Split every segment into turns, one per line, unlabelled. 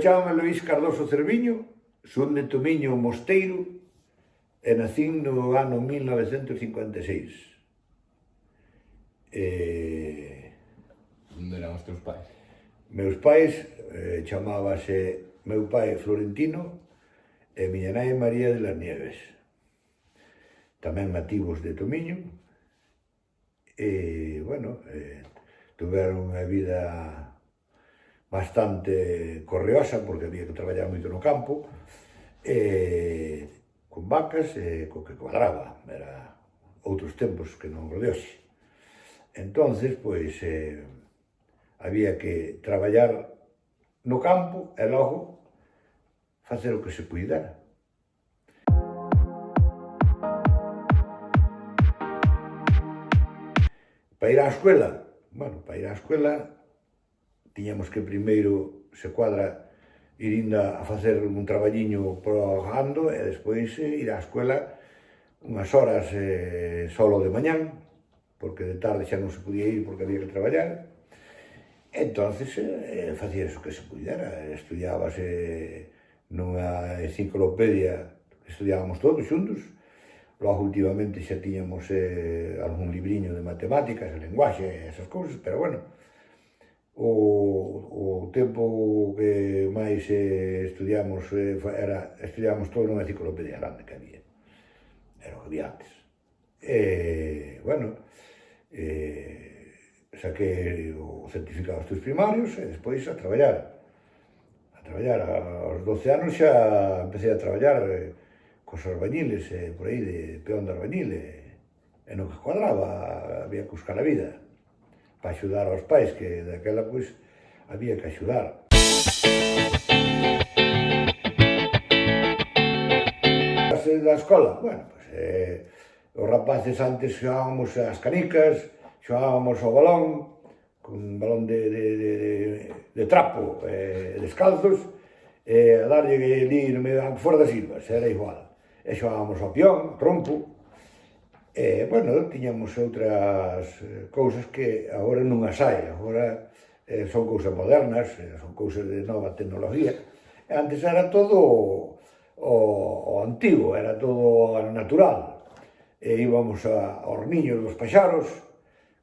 chamo Luís Cardoso Cerviño, son de Tomiño Mosteiro e nacín no ano 1956.
Onde eran os teus pais?
Meus pais chamábase meu pai Florentino e miña nai María de las Nieves, tamén nativos de Tomiño, e, bueno, tuveron unha vida bastante correosa, porque había que traballar moito no campo, con vacas e co que cuadraba, era outros tempos que non o de hoxe. Entonces, pois, había que traballar no campo e logo facer o que se puidera. Para ir á escuela, bueno, para ir á escuela tiñamos que primeiro, se cuadra, ir indo a facer un traballiño pro gando e despois ir á escuela unhas horas solo de mañán, porque de tarde xa non se podía ir porque había que traballar. Entonces facía eso que se pudera, estudiábase nunha enciclopedia, estudiábamos todos xuntos, logo últimamente xa tiñamos algún libriño de matemáticas, de lenguaxe e esas cousas, pero bueno, o tempo que máis estudiamos estudiábamos todo nunha enciclopedia grande que había, era o que había antes. Bueno, saquei o certificado dos estudos primarios e despois a traballar. Aos 12 anos xa empecé a traballar cos albañiles, por aí, de peón de albañil, e no que cuadraba, había que buscar a vida, para axudar aos pais, que daquela, pois, había que axudar. Da escola, bueno, pois, os rapaces antes xogábamos as canicas, xogábamos ao balón, con un balón de trapo, descalzos, a darlle ali no medio, fora das silvas, era igual. E xogábamos ao peón, ao trompo, e, bueno, tiñamos outras cousas que agora non as hai, agora son cousas modernas, son cousas de nova tecnología, e antes era todo o antigo, era todo natural, e íbamos aos niños dos paxaros,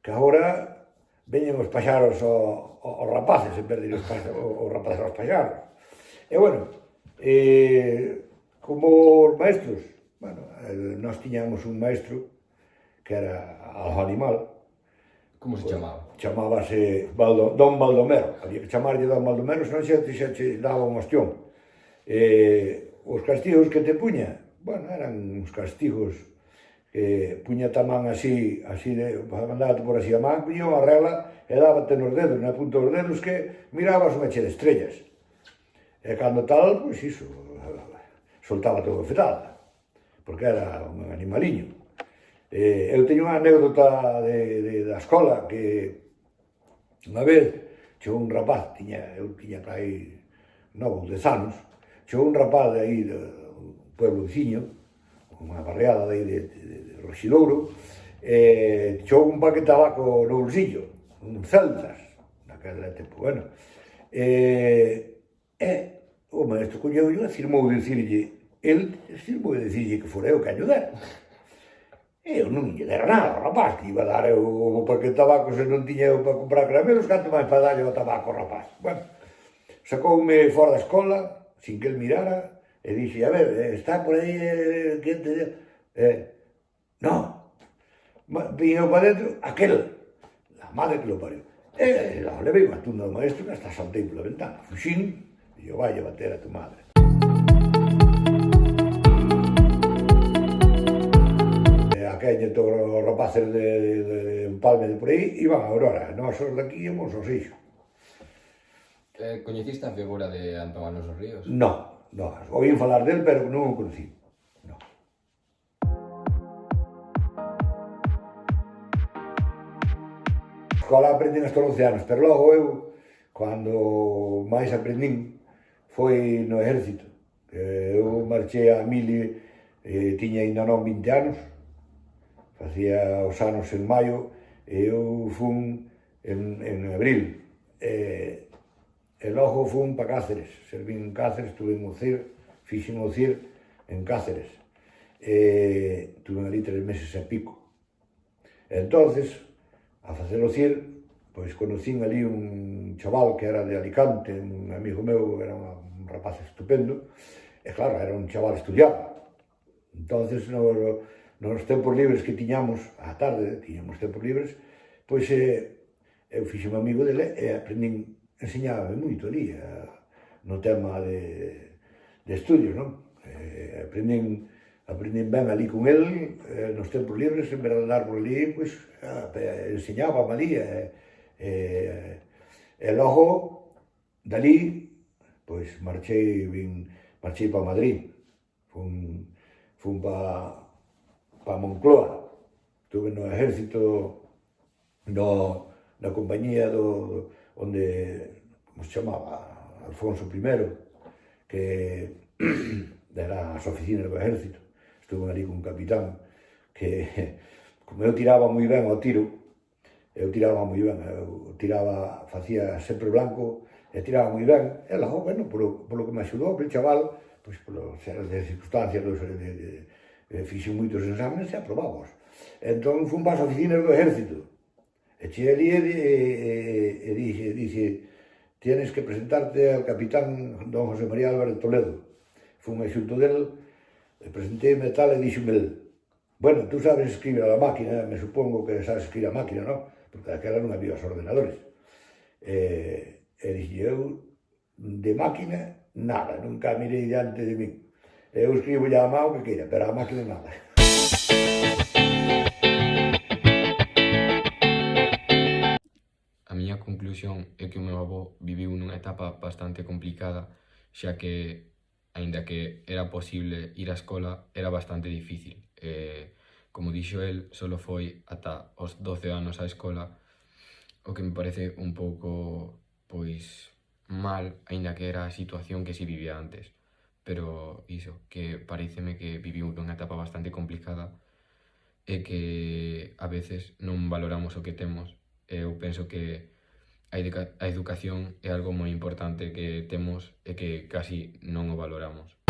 que agora veñen os paxaros aos rapaces, en vez de os rapaces aos paxaros. E, bueno, como os maestros, bueno, nós tiñamos un maestro que era algo animal.
Como se chamaba?
Chamábase Don Baldomero, había que chamarlle Don Baldomero, senón xa te daba un ostión. Os castigos que te puña, bueno, eran uns castigos puña tamán así, mandaba por así a man, puña unha regla e dábate nos dedos, na punta dos dedos, que mirabas unha che de estrellas. E cando tal, pois iso, soltaba todo fetada, porque era un animaliño. Eu teño unha anécdota da escola, que unha vez chegou un rapaz, eu tiña para aí 9 ou 10 anos, chegou un rapaz de aí, do pueblo veciño, unha barriada de Roxidouro, chegou un paquete de tabaco no bolsillo, un Celtas, naquele tempo, bueno, o maestro colleu e firmou dicirlle, que fora eu que ayudara. Eu non lle dera nada ao rapaz, que iba a dar o paquete de tabaco se non tiña eu para comprar caramelos, canto máis para darlle o tabaco ao rapaz. Bueno, sacoume fora da escola, sin que el mirara, e dixe, a ver, está por aí quen te... non, viñeu para dentro, aquel, la madre que lo pariu. Levei unha tunda do maestro que hasta saltei pola ventana, fuxín, e eu vai a bater a tu madre. Aqueñe todos os rapaces de Empalme de por aí iban a Aurora, nós os daqui íamos aos Eixo.
Coñeciste a figura de Antón Alonso Ríos?
Non, oín falar del, pero non o conocí. Non. Escola aprendín hasta 11 anos, pero logo eu, cando máis aprendín, foi no exército. Eu marchei a mili, tiña ainda non 20 anos, facía os anos en maio, e eu fun en abril. e logo fun para Cáceres, servín en Cáceres, estuve en UCIR, fixen o CIR en Cáceres. Tuve ali 3 meses e pico. E entonces, a facer o CIR, pois conocín ali un chaval que era de Alicante, un amigo meu, era un rapaz estupendo, e claro, era un chaval estudiado. Entonces, nos tempos libres que tiñamos, á tarde, tiñamos tempos libres, pois eu fixen amigo dele e aprendín, enseñábame moito ali, no tema de estudios, non? Aprendín ben ali con el, nos tempos libres, en vez de andar por ali, pois, enseñábame ali, e logo, dali, pois, marchei para Madrid, fun para Moncloa, estuve no exército, na compañía onde, como se chamaba, Alfonso I, que era as oficinas do exército. Estuve ali con un capitán que, como eu tiraba moi ben ao tiro, eu facía sempre blanco e tiraba moi ben, e logo, bueno, polo que me axudou, aquel chaval, pois, polas circunstancias, fixen moitos exames e aprobamos. Entón, fun para as oficinas do exército, e cheguei ali e dixe, tienes que presentarte al capitán don José María Álvarez Toledo. Fun xunto del, presentéme tal e dixome el, bueno, tú sabes escribir a la máquina, me supongo que sabes escribir a máquina, non? Porque daquela non había os ordenadores. E dixi, eu de máquina, nada, nunca mirei diante de min. Eu escribo ya a mão que queira, pero a máquina nada.
A miña conclusión é que o meu avó viviu nunha etapa bastante complicada, xa que, aínda que era posible ir á escola, era bastante difícil. Como dixo el, só foi ata os 12 anos á escola, o que me parece un pouco, pois, mal, aínda que era a situación que se vivía antes. Pero iso, que pareceme que viviu nunha etapa bastante complicada e que a veces non valoramos o que temos. Eu penso que a educación é algo moi importante que temos e que casi non o valoramos.